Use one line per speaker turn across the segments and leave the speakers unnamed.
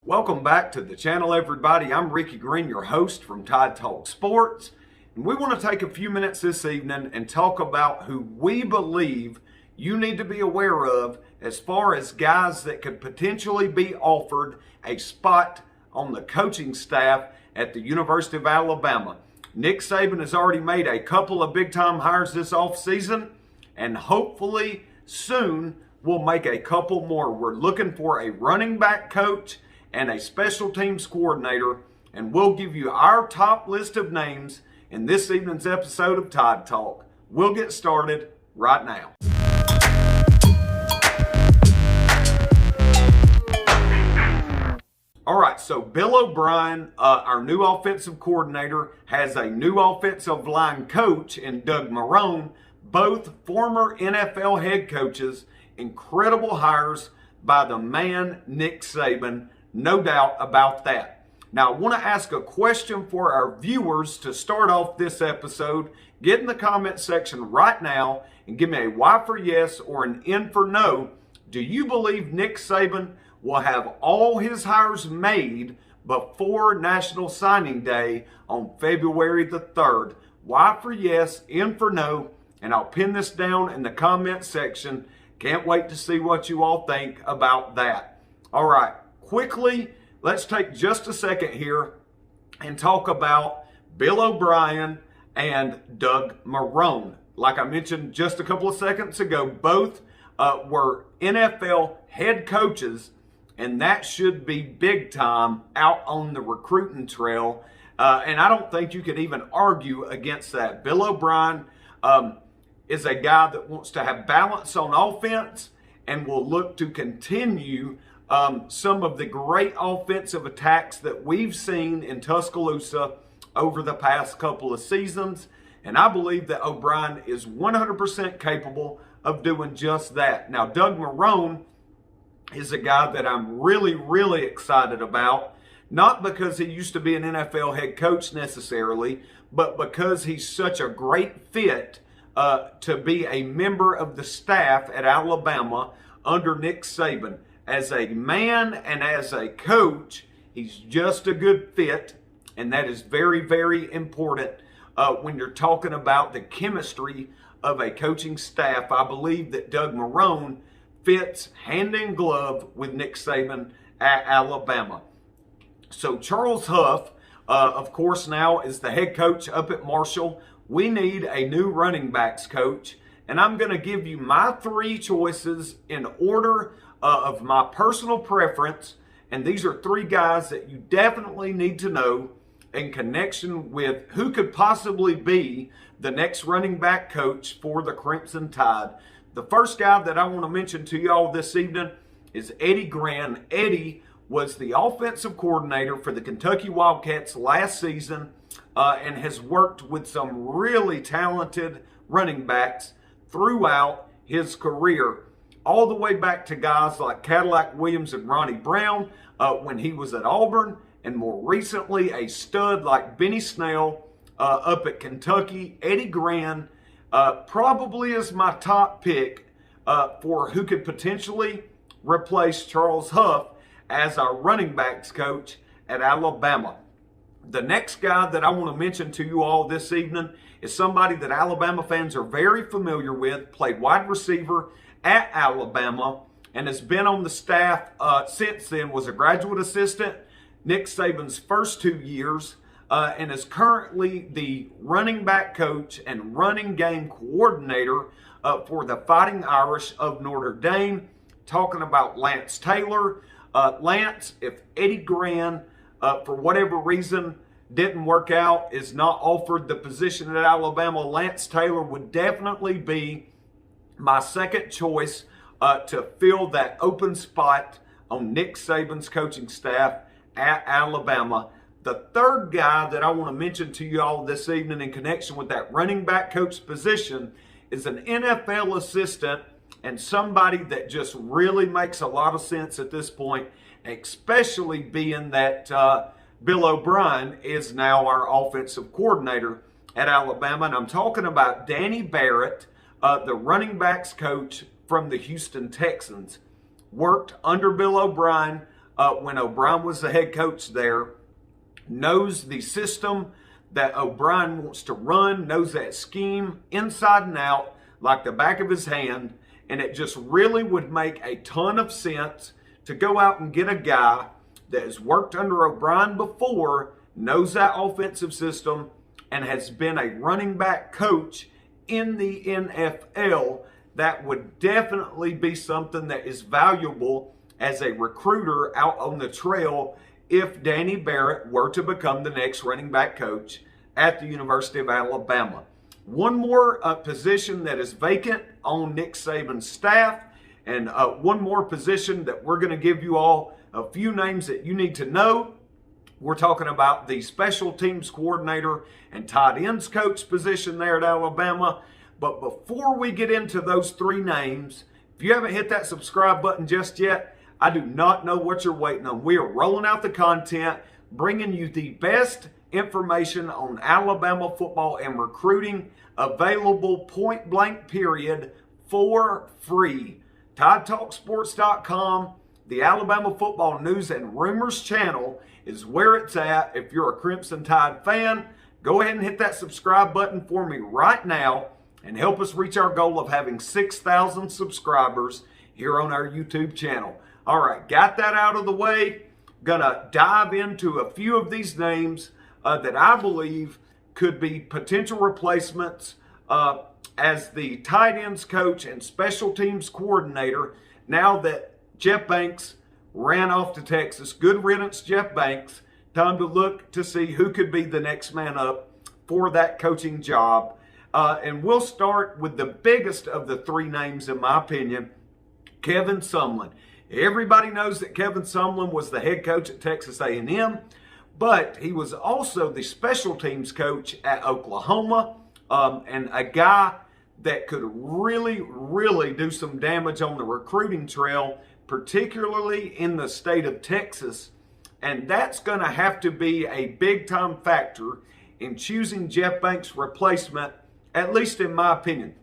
Welcome back to the channel, everybody. I'm Ricky Green, your host from Tide Talk Sports. And we want to take a few minutes this evening and talk about who we believe you need to be aware of as far as guys that could potentially be offered a spot on the coaching staff at the University of Alabama. Nick Saban has already made a couple of big-time hires this offseason, and hopefully soon we'll make a couple more. We're looking for a running back coach and a special teams coordinator, and we'll give you our top list of names in this evening's episode of Tide Talk. We'll get started right now. All right, so Bill O'Brien, our new offensive coordinator, has a new offensive line coach in Doug Marrone, both former NFL head coaches, incredible hires by the man Nick Saban. No doubt about that. Now, I want to ask a question for our viewers to start off this episode. Get in the comment section right now and give me a Y for yes or an N for no. Do you believe Nick Saban will have all his hires made before National Signing Day on February the 3rd? Y for yes, N for no, and I'll pin this down in the comment section. Can't wait to see what you all think about that. All right. Quickly, let's take just a second here and talk about Bill O'Brien and Doug Marrone. Like I mentioned just a couple of seconds ago, both were NFL head coaches, and that should be big time out on the recruiting trail. And I don't think you could even argue against that. Bill O'Brien is a guy that wants to have balance on offense and will look to continue some of the great offensive attacks that we've seen in Tuscaloosa over the past couple of seasons. And I believe that O'Brien is 100% capable of doing just that. Now, Doug Marrone is a guy that I'm really excited about, not because he used to be an NFL head coach necessarily, but because he's such a great fit to be a member of the staff at Alabama under Nick Saban. As a man and as a coach, he's just a good fit, and that is very important when you're talking about the chemistry of a coaching staff. I believe that Doug Marrone fits hand in glove with Nick Saban at Alabama. So Charles Huff, of course, now is the head coach up at Marshall. We need a new running backs coach, and I'm going to give you my three choices in order of my personal preference, and these are three guys that you definitely need to know in connection with who could possibly be the next running back coach for the Crimson Tide. The first guy that I want to mention to y'all this evening is OBrien. Eddie was the offensive coordinator for the Kentucky Wildcats last season and has worked with some really talented running backs throughout his career, all the way back to guys like Cadillac Williams and Ronnie Brown when he was at Auburn, and more recently a stud like Benny Snell up at Kentucky. OBrien probably is my top pick for who could potentially replace Charles Huff as our running backs coach at Alabama. The next guy that I want to mention to you all this evening is somebody that Alabama fans are very familiar with, played wide receiver at Alabama, and has been on the staff since then, was a graduate assistant Nick Saban's first 2 years, and is currently the running back coach and running game coordinator for the Fighting Irish of Notre Dame. Talking about Lance Taylor. Lance, if OBrien, for whatever reason, didn't work out, is not offered the position at Alabama, Lance Taylor would definitely be my second choice to fill that open spot on Nick Saban's coaching staff at Alabama. The third guy that I want to mention to you all this evening in connection with that running back coach position is an NFL assistant and somebody that just really makes a lot of sense at this point, especially being that Bill O'Brien is now our offensive coordinator at Alabama. And I'm talking about Danny Barrett, the running backs coach from the Houston Texans. Worked under Bill O'Brien when O'Brien was the head coach there, knows the system that O'Brien wants to run, knows that scheme inside and out like the back of his hand, and it just really would make a ton of sense to go out and get a guy that has worked under O'Brien before, knows that offensive system, and has been a running back coach in the NFL. That would definitely be something that is valuable as a recruiter out on the trail if Danny Barrett were to become the next running back coach at the University of Alabama. One more position that is vacant on Nick Saban's staff, and one more position that we're going to give you all a few names that you need to know. We're talking about the special teams coordinator and tight ends coach position there at Alabama. But before we get into those three names, if you haven't hit that subscribe button just yet, I do not know what you're waiting on. We are rolling out the content, bringing you the best information on Alabama football and recruiting available point blank period for free. TideTalkSports.com, the Alabama Football News and Rumors channel is where it's at. If you're a Crimson Tide fan, go ahead and hit that subscribe button for me right now and help us reach our goal of having 6,000 subscribers here on our YouTube channel. All right, got that out of the way. Gonna dive into a few of these names that I believe could be potential replacements as the tight ends coach and special teams coordinator now that Jeff Banks ran off to Texas. Good riddance, Jeff Banks. Time to look to see who could be the next man up for that coaching job. And we'll start with the biggest of the three names, in my opinion, Kevin Sumlin. Everybody knows that Kevin Sumlin was the head coach at Texas A&M, but he was also the special teams coach at Oklahoma, and a guy that could really, really do some damage on the recruiting trail, particularly in the state of Texas. And that's going to have to be a big-time factor in choosing Jeff Banks' replacement, at least in my opinion.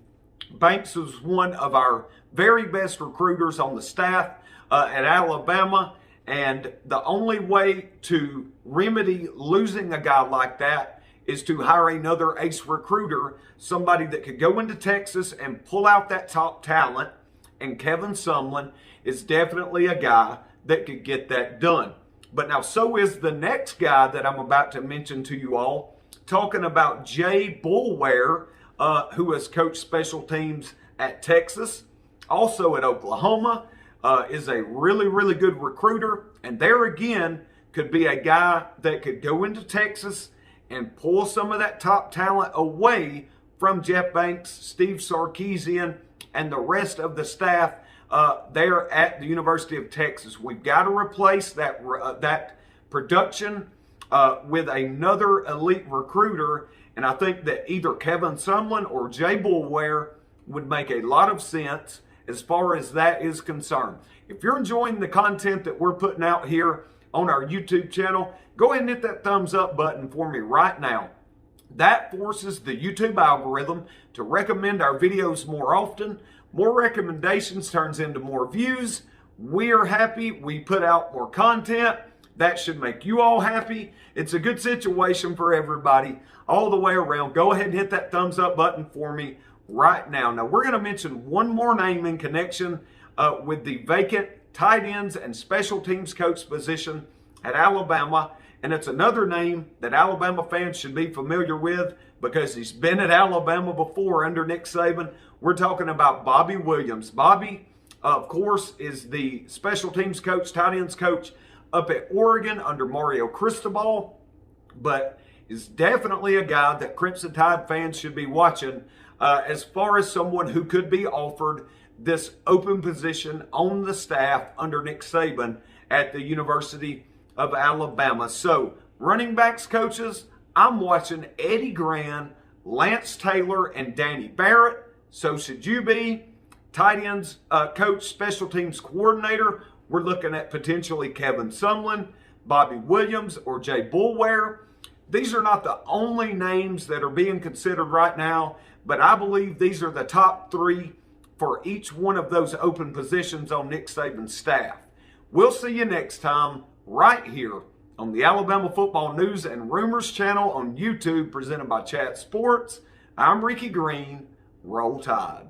Banks was one of our very best recruiters on the staff at Alabama, and the only way to remedy losing a guy like that is to hire another ace recruiter, somebody that could go into Texas and pull out that top talent, and Kevin Sumlin is definitely a guy that could get that done. But now so is the next guy that I'm about to mention to you all, talking about Jay Boulware, who has coached special teams at Texas, also at Oklahoma, is a really, really good recruiter. And there again could be a guy that could go into Texas and pull some of that top talent away from Jeff Banks, Steve Sarkisian, and the rest of the staff there at the University of Texas. We've got to replace that production with another elite recruiter, and I think that either Kevin Sumlin or Jay Boulware would make a lot of sense as far as that is concerned. If you're enjoying the content that we're putting out here on our YouTube channel, go ahead and hit that thumbs up button for me right now. That forces the YouTube algorithm to recommend our videos more often. More recommendations turns into more views. We are happy. We put out more content. That should make you all happy. It's a good situation for everybody all the way around. Go ahead and hit that thumbs up button for me right now. Now, we're going to mention one more name in connection with the vacant tight ends and special teams coach position at Alabama. And it's another name that Alabama fans should be familiar with because he's been at Alabama before under Nick Saban. We're talking about Bobby Williams. Bobby, of course, is the special teams coach, tight ends coach up at Oregon under Mario Cristobal, but is definitely a guy that Crimson Tide fans should be watching as far as someone who could be offered this open position on the staff under Nick Saban at the University of Alabama. So, running backs coaches, I'm watching Eddie Gran, Lance Taylor, and Danny Barrett. So should you be. Tight ends coach, special teams coordinator, we're looking at potentially Kevin Sumlin, Bobby Williams, or Jay Boulware. These are not the only names that are being considered right now, but I believe these are the top three for each one of those open positions on Nick Saban's staff. We'll see you next time right here on the Alabama Football News and Rumors channel on YouTube, presented by Chat Sports. I'm Ricky Green. Roll Tide.